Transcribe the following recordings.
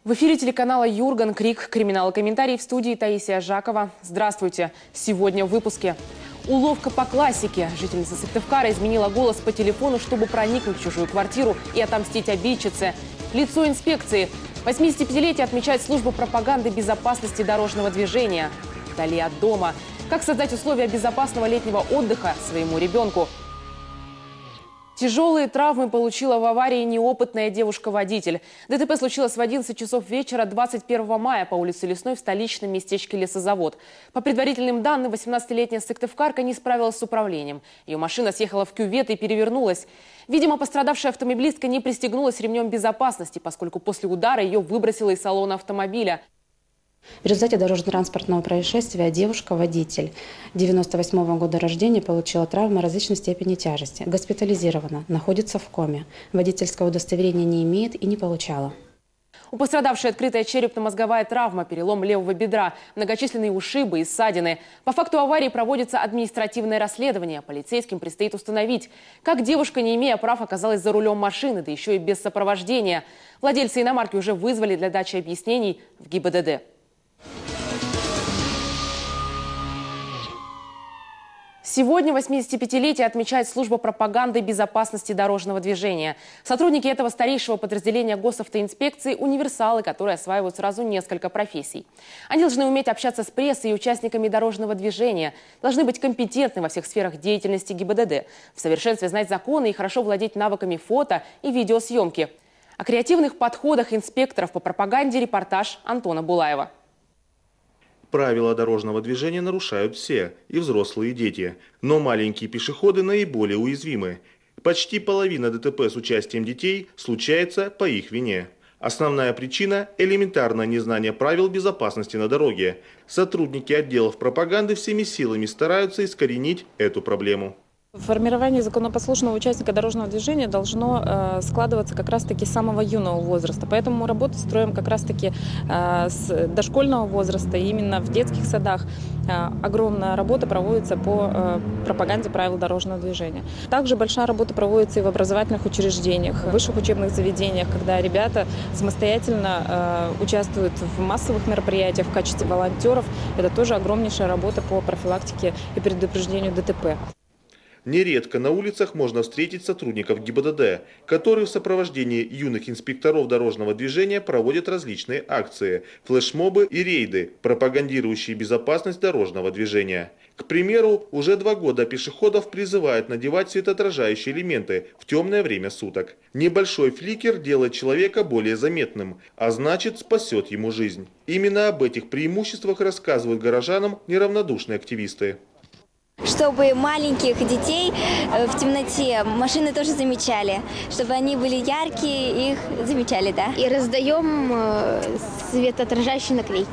В эфире телеканала «Юрган», Крик, криминал и комментарий, в студии Таисия Жакова. Здравствуйте. Сегодня в выпуске. Уловка по классике. Жительница Сыктывкара изменила голос по телефону, чтобы проникнуть в чужую квартиру и отомстить обидчице. Лицо инспекции. 85-летие отмечает служба пропаганды безопасности дорожного движения. Вдали от дома. Как создать условия безопасного летнего отдыха своему ребенку. Тяжелые травмы получила в аварии неопытная девушка-водитель. ДТП случилось в 11 часов вечера 21 мая по улице Лесной в столичном местечке Лесозавод. По предварительным данным, 18-летняя сыктывкарка не справилась с управлением. Ее машина съехала в кювет и перевернулась. Видимо, пострадавшая автомобилистка не пристегнулась ремнем безопасности, поскольку после удара ее выбросило из салона автомобиля. В результате дорожно-транспортного происшествия девушка-водитель 98-го года рождения получила травмы различной степени тяжести. Госпитализирована, находится в коме. Водительского удостоверения не имеет и не получала. У пострадавшей открытая черепно-мозговая травма, перелом левого бедра, многочисленные ушибы и ссадины. По факту аварии проводится административное расследование. Полицейским предстоит установить, как девушка, не имея прав, оказалась за рулем машины, да еще и без сопровождения. Владельцы иномарки уже вызвали для дачи объяснений в ГИБДД. Сегодня 85-летие отмечает служба пропаганды безопасности дорожного движения. Сотрудники этого старейшего подразделения госавтоинспекции – универсалы, которые осваивают сразу несколько профессий. Они должны уметь общаться с прессой и участниками дорожного движения, должны быть компетентны во всех сферах деятельности ГИБДД, в совершенстве знать законы и хорошо владеть навыками фото и видеосъемки. О креативных подходах инспекторов по пропаганде репортаж Антона Булаева. Правила дорожного движения нарушают все, и взрослые, и дети. Но маленькие пешеходы наиболее уязвимы. Почти половина ДТП с участием детей случается по их вине. Основная причина – элементарное незнание правил безопасности на дороге. Сотрудники отделов пропаганды всеми силами стараются искоренить эту проблему. Формирование законопослушного участника дорожного движения должно складываться как раз-таки с самого юного возраста. Поэтому мы работу строим как раз-таки с дошкольного возраста. И именно в детских садах огромная работа проводится по пропаганде правил дорожного движения. Также большая работа проводится и в образовательных учреждениях, в высших учебных заведениях, когда ребята самостоятельно участвуют в массовых мероприятиях в качестве волонтеров. Это тоже огромнейшая работа по профилактике и предупреждению ДТП. Нередко на улицах можно встретить сотрудников ГИБДД, которые в сопровождении юных инспекторов дорожного движения проводят различные акции, флешмобы и рейды, пропагандирующие безопасность дорожного движения. К примеру, уже 2 года пешеходов призывают надевать светоотражающие элементы в темное время суток. Небольшой фликер делает человека более заметным, а значит спасет ему жизнь. Именно об этих преимуществах рассказывают горожанам неравнодушные активисты. Чтобы маленьких детей в темноте машины тоже замечали, чтобы они были яркие, их замечали, да. И раздаем светоотражающие наклейки.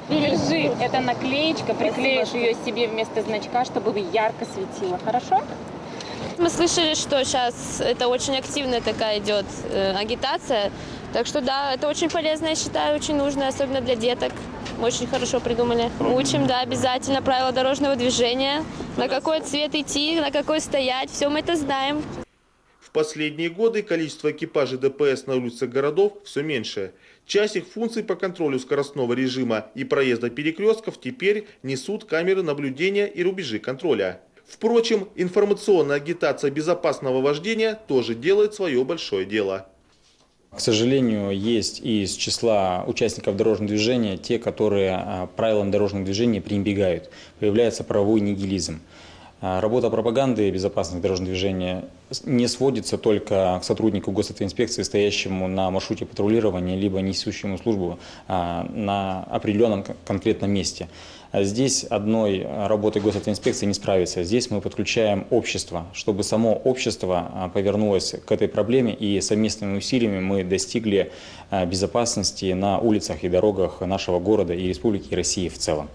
Держи, это наклеечка, приклеишь ее себе вместо значка, чтобы ярко светило, хорошо? Мы слышали, что сейчас это очень активная такая идет агитация, так что да, это очень полезно, я считаю, очень нужно, особенно для деток. Очень хорошо придумали. Учим, да, обязательно правила дорожного движения, на какой цвет идти, на какой стоять, все мы это знаем. В последние годы количество экипажей ДПС на улицах городов все меньше. Часть их функций по контролю скоростного режима и проезда перекрестков теперь несут камеры наблюдения и рубежи контроля. Впрочем, информационная агитация безопасного вождения тоже делает свое большое дело. К сожалению, есть и из числа участников дорожного движения те, которые правилам дорожного движения пренебрегают. Появляется правовой нигилизм. Работа пропаганды безопасности дорожного движения не сводится только к сотруднику госавтоинспекции, стоящему на маршруте патрулирования, либо несущему службу на определенном конкретном месте. Здесь одной работой госавтоинспекции не справится. Здесь мы подключаем общество, чтобы само общество повернулось к этой проблеме, и совместными усилиями мы достигли безопасности на улицах и дорогах нашего города и Республики и России в целом.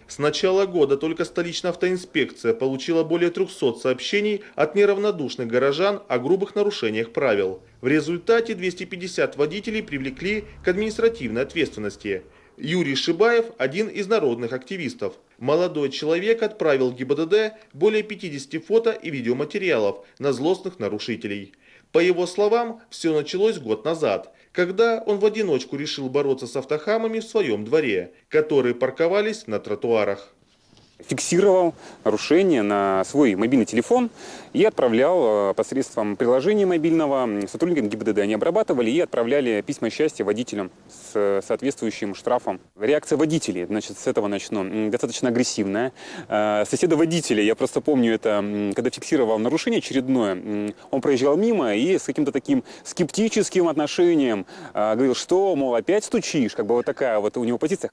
С начала года только столичная автоинспекция получила более 300 сообщений от неравнодушных горожан о грубых нарушениях правил. В результате 250 водителей привлекли к административной ответственности. Юрий Шибаев – один из народных активистов. Молодой человек отправил в ГИБДД более 50 фото и видеоматериалов на злостных нарушителей. По его словам, все началось год назад, когда он в одиночку решил бороться с автохамами в своем дворе, которые парковались на тротуарах. Фиксировал нарушение на свой мобильный телефон и отправлял посредством приложения мобильного. Сотрудники ГИБДД они обрабатывали и отправляли письма счастья водителям с соответствующим штрафом. Реакция водителей, значит, с этого начну, достаточно агрессивная. Соседа водителя, я просто помню это, когда фиксировал нарушение очередное, он проезжал мимо и с каким-то таким скептическим отношением говорил, что, мол, опять стучишь, как бы вот такая вот у него позиция.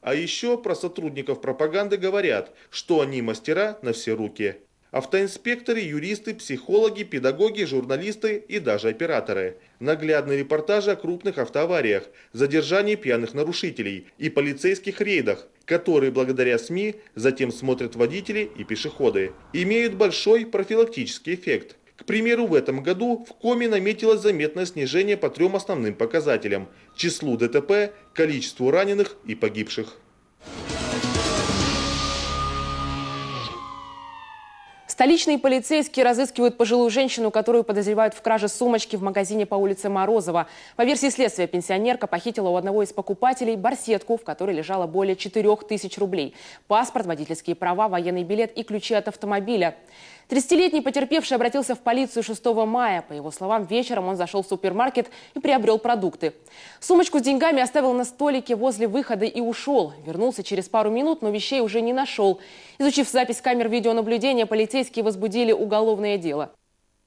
А еще про сотрудников пропаганды говорят, что они мастера на все руки. Автоинспекторы, юристы, психологи, педагоги, журналисты и даже операторы. Наглядные репортажи о крупных автоавариях, задержании пьяных нарушителей и полицейских рейдах, которые благодаря СМИ затем смотрят водители и пешеходы, имеют большой профилактический эффект. К примеру, в этом году в Коми наметилось заметное снижение по 3 основным показателям – числу ДТП, количеству раненых и погибших. Столичные полицейские разыскивают пожилую женщину, которую подозревают в краже сумочки в магазине по улице Морозова. По версии следствия, пенсионерка похитила у одного из покупателей барсетку, в которой лежало более 4000 рублей, паспорт, водительские права, военный билет и ключи от автомобиля. 30-летний потерпевший обратился в полицию 6 мая. По его словам, вечером он зашел в супермаркет и приобрел продукты. Сумочку с деньгами оставил на столике возле выхода и ушел. Вернулся через пару минут, но вещей уже не нашел. Изучив запись камер видеонаблюдения, полицейские возбудили уголовное дело.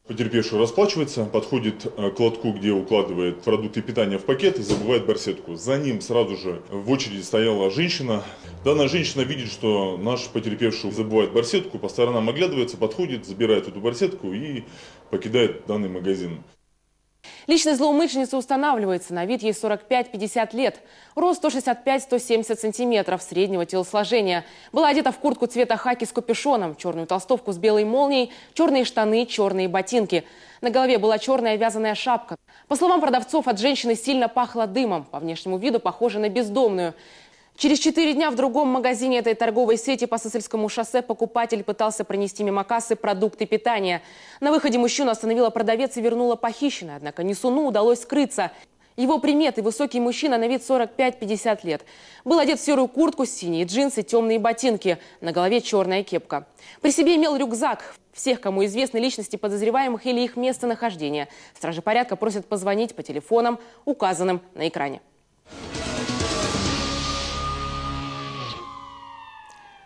Потерпевший расплачивается, подходит к лотку, где укладывает продукты питания в пакет и забывает барсетку. За ним сразу же в очереди стояла женщина. Данная женщина видит, что наш потерпевший забывает барсетку, по сторонам оглядывается, подходит, забирает эту барсетку и покидает данный магазин. Личность злоумышленницы устанавливается. На вид ей 45-50 лет. Рост 165-170 сантиметров, среднего телосложения. Была одета в куртку цвета хаки с капюшоном, черную толстовку с белой молнией, черные штаны, черные ботинки. На голове была черная вязаная шапка. По словам продавцов, от женщины сильно пахло дымом. По внешнему виду похожа на бездомную. Через 4 дня в другом магазине этой торговой сети по Сысольскому шоссе покупатель пытался пронести мимо кассы продукты питания. На выходе мужчину остановила продавец и вернула похищенное. Однако несуну удалось скрыться. Его приметы – высокий мужчина на вид 45-50 лет. Был одет в серую куртку, синие джинсы, темные ботинки. На голове черная кепка. При себе имел рюкзак. Всех, кому известны личности подозреваемых или их местонахождение, стражи порядка просят позвонить по телефонам, указанным на экране.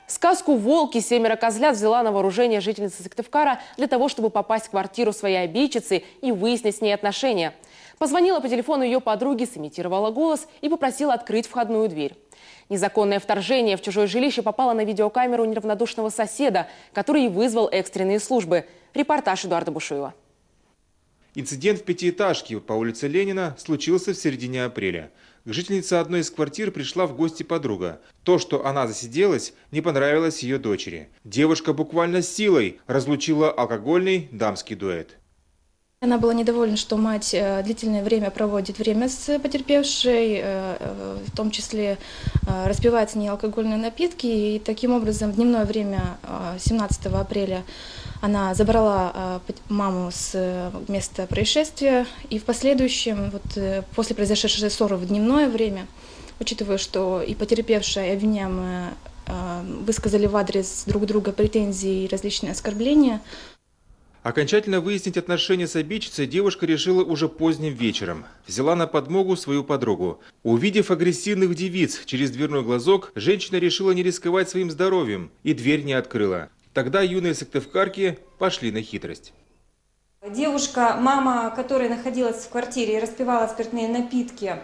Сказку «Волки» 7 козлят взяла на вооружение жительница Сыктывкара для того, чтобы попасть в квартиру своей обидчицы и выяснить с ней отношения. Позвонила по телефону ее подруги, сымитировала голос и попросила открыть входную дверь. Незаконное вторжение в чужое жилище попало на видеокамеру неравнодушного соседа, который и вызвал экстренные службы. Репортаж Эдуарда Бушуева. Инцидент в пятиэтажке по улице Ленина случился в середине апреля. К жительнице одной из квартир пришла в гости подруга. То, что она засиделась, не понравилось ее дочери. Девушка буквально силой разлучила алкогольный дамский дуэт. Она была недовольна, что мать длительное время проводит время с потерпевшей, в том числе распивает с ней алкогольные напитки. И таким образом в дневное время 17 апреля она забрала маму с места происшествия. И в последующем, после произошедшей ссоры в дневное время, учитывая, что и потерпевшая, и обвиняемая высказали в адрес друг друга претензии и различные оскорбления, окончательно выяснить отношения с обидчицей девушка решила уже поздним вечером. Взяла на подмогу свою подругу. Увидев агрессивных девиц через дверной глазок, женщина решила не рисковать своим здоровьем и дверь не открыла. Тогда юные сыктывкарки пошли на хитрость. Девушка, мама которой находилась в квартире и распивала спиртные напитки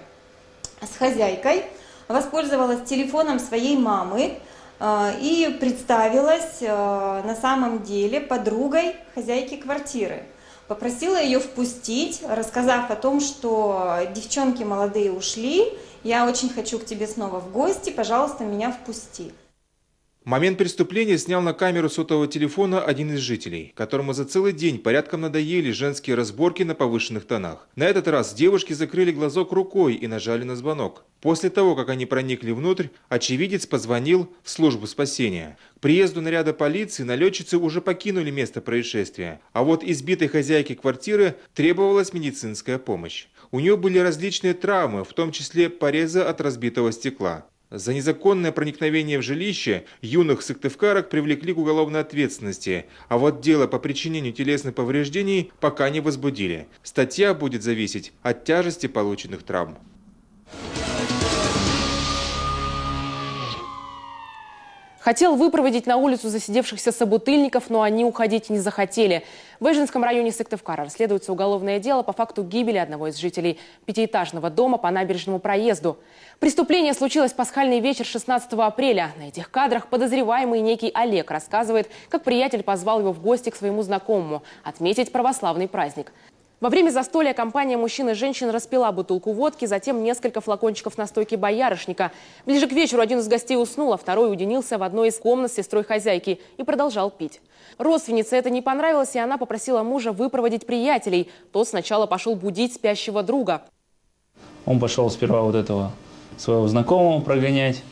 с хозяйкой, воспользовалась телефоном своей мамы и представилась на самом деле подругой хозяйки квартиры. Попросила ее впустить, рассказав о том, что девчонки молодые ушли, я очень хочу к тебе снова в гости, пожалуйста, меня впусти. Момент преступления снял на камеру сотового телефона один из жителей, которому за целый день порядком надоели женские разборки на повышенных тонах. На этот раз девушки закрыли глазок рукой и нажали на звонок. После того, как они проникли внутрь, очевидец позвонил в службу спасения. К приезду наряда полиции налетчицы уже покинули место происшествия, а вот избитой хозяйке квартиры требовалась медицинская помощь. У нее были различные травмы, в том числе порезы от разбитого стекла. За незаконное проникновение в жилище юных сыктывкарок привлекли к уголовной ответственности, а вот дело по причинению телесных повреждений пока не возбудили. Статья будет зависеть от тяжести полученных травм. Хотел выпроводить на улицу засидевшихся собутыльников, но они уходить не захотели. В Эжинском районе Сыктывкара расследуется уголовное дело по факту гибели одного из жителей пятиэтажного дома по набережному проезду. Преступление случилось в пасхальный вечер 16 апреля. На этих кадрах подозреваемый некий Олег рассказывает, как приятель позвал его в гости к своему знакомому отметить православный праздник. Во время застолья компания мужчин и женщин распила бутылку водки, затем несколько флакончиков настойки боярышника. Ближе к вечеру один из гостей уснул, а второй уединился в одной из комнат с сестрой хозяйки и продолжал пить. Родственнице это не понравилось, и она попросила мужа выпроводить приятелей. Тот сначала пошел будить спящего друга. Он пошел сперва вот этого своего знакомого прогонять.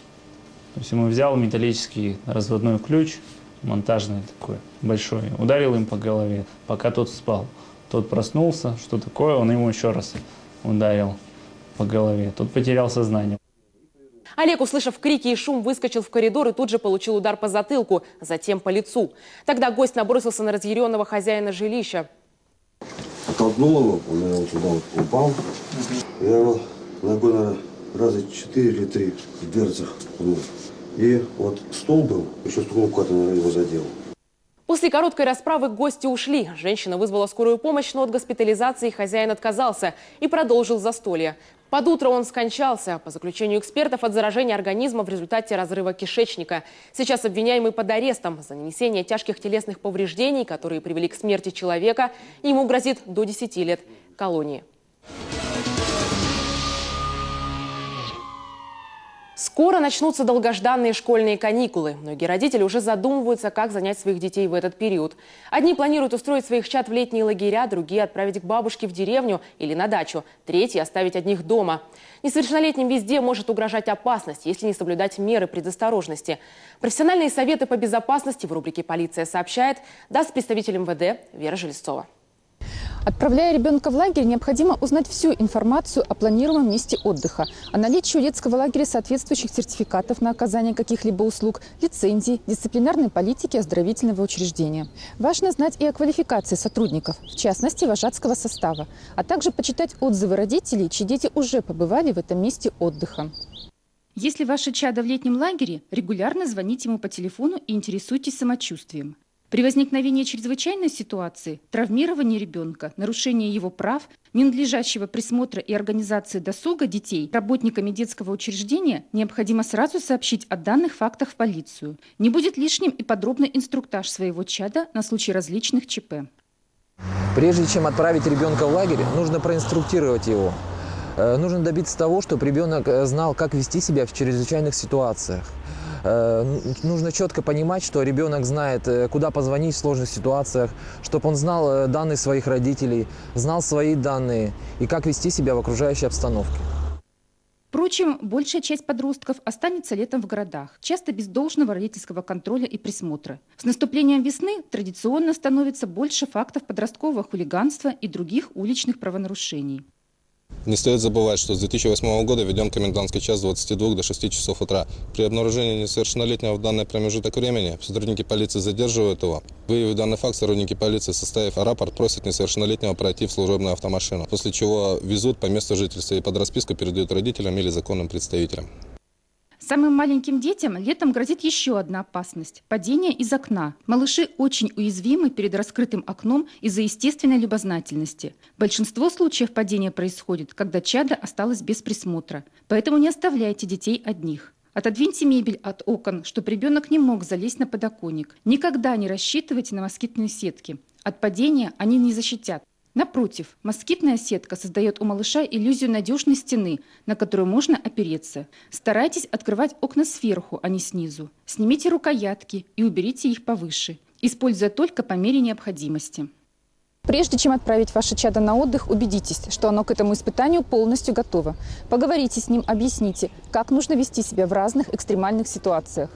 То есть ему взял металлический разводной ключ, монтажный такой, большой, ударил им по голове, пока тот спал. Тот проснулся, что такое, он ему еще раз ударил по голове. Тот потерял сознание. Олег, услышав крики и шум, выскочил в коридор и тут же получил удар по затылку, затем по лицу. Тогда гость набросился на разъяренного хозяина жилища. Оттолкнул его, он, наверное, сюда вот упал. Я его ногой, наверное, раза 4 или 3 в дверцах пнул. И вот стол был, еще стукнул куда-то, наверное, его задел. После короткой расправы гости ушли. Женщина вызвала скорую помощь, но от госпитализации хозяин отказался и продолжил застолье. Под утро он скончался, по заключению экспертов, от заражения организма в результате разрыва кишечника. Сейчас обвиняемый под арестом за нанесение тяжких телесных повреждений, которые привели к смерти человека. Ему грозит до 10 лет колонии. Скоро начнутся долгожданные школьные каникулы. Многие родители уже задумываются, как занять своих детей в этот период. Одни планируют устроить своих чад в летние лагеря, другие отправить к бабушке в деревню или на дачу, третьи оставить одних дома. Несовершеннолетним везде может угрожать опасность, если не соблюдать меры предосторожности. Профессиональные советы по безопасности в рубрике «Полиция сообщает» даст представитель МВД Вера Железцова. Отправляя ребенка в лагерь, необходимо узнать всю информацию о планируемом месте отдыха, о наличии у детского лагеря соответствующих сертификатов на оказание каких-либо услуг, лицензий, дисциплинарной политики оздоровительного учреждения. Важно знать и о квалификации сотрудников, в частности, вожатского состава, а также почитать отзывы родителей, чьи дети уже побывали в этом месте отдыха. Если ваше чадо в летнем лагере, регулярно звоните ему по телефону и интересуйтесь самочувствием. При возникновении чрезвычайной ситуации, травмирования ребенка, нарушения его прав, ненадлежащего присмотра и организации досуга детей работниками детского учреждения необходимо сразу сообщить о данных фактах в полицию. Не будет лишним и подробный инструктаж своего чада на случай различных ЧП. Прежде чем отправить ребенка в лагерь, нужно проинструктировать его. Нужно добиться того, чтобы ребенок знал, как вести себя в чрезвычайных ситуациях. Нужно четко понимать, что ребенок знает, куда позвонить в сложных ситуациях, чтобы он знал данные своих родителей, знал свои данные и как вести себя в окружающей обстановке. Впрочем, большая часть подростков останется летом в городах, часто без должного родительского контроля и присмотра. С наступлением весны традиционно становится больше фактов подросткового хулиганства и других уличных правонарушений. Не стоит забывать, что с 2008 года введен комендантский час с 22 до 6 часов утра. При обнаружении несовершеннолетнего в данный промежуток времени сотрудники полиции задерживают его. Выявив данный факт, сотрудники полиции, составив рапорт, просят несовершеннолетнего пройти в служебную автомашину, после чего везут по месту жительства и под расписку передают родителям или законным представителям. Самым маленьким детям летом грозит еще одна опасность – падение из окна. Малыши очень уязвимы перед раскрытым окном из-за естественной любознательности. Большинство случаев падения происходит, когда чадо осталось без присмотра. Поэтому не оставляйте детей одних. Отодвиньте мебель от окон, чтобы ребенок не мог залезть на подоконник. Никогда не рассчитывайте на москитные сетки. От падения они не защитят. Напротив, москитная сетка создает у малыша иллюзию надежной стены, на которую можно опереться. Старайтесь открывать окна сверху, а не снизу. Снимите рукоятки и уберите их повыше, используя только по мере необходимости. Прежде чем отправить ваше чадо на отдых, убедитесь, что оно к этому испытанию полностью готово. Поговорите с ним, объясните, как нужно вести себя в разных экстремальных ситуациях.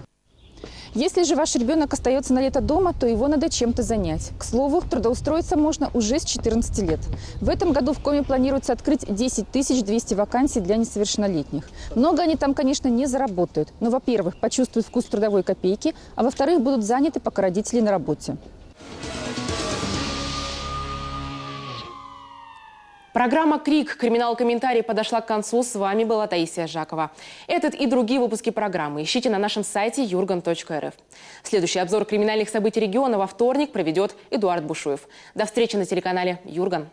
Если же ваш ребенок остается на лето дома, то его надо чем-то занять. К слову, трудоустроиться можно уже с 14 лет. В этом году в Коми планируется открыть 10 200 вакансий для несовершеннолетних. Много они там, конечно, не заработают. Но, во-первых, почувствуют вкус трудовой копейки, а во-вторых, будут заняты, пока родители на работе. Программа «Крик. Криминал-комментарий» подошла к концу. С вами была Таисия Жакова. Этот и другие выпуски программы ищите на нашем сайте jurgen.rf. Следующий обзор криминальных событий региона во вторник проведет Эдуард Бушуев. До встречи на телеканале «Юрган».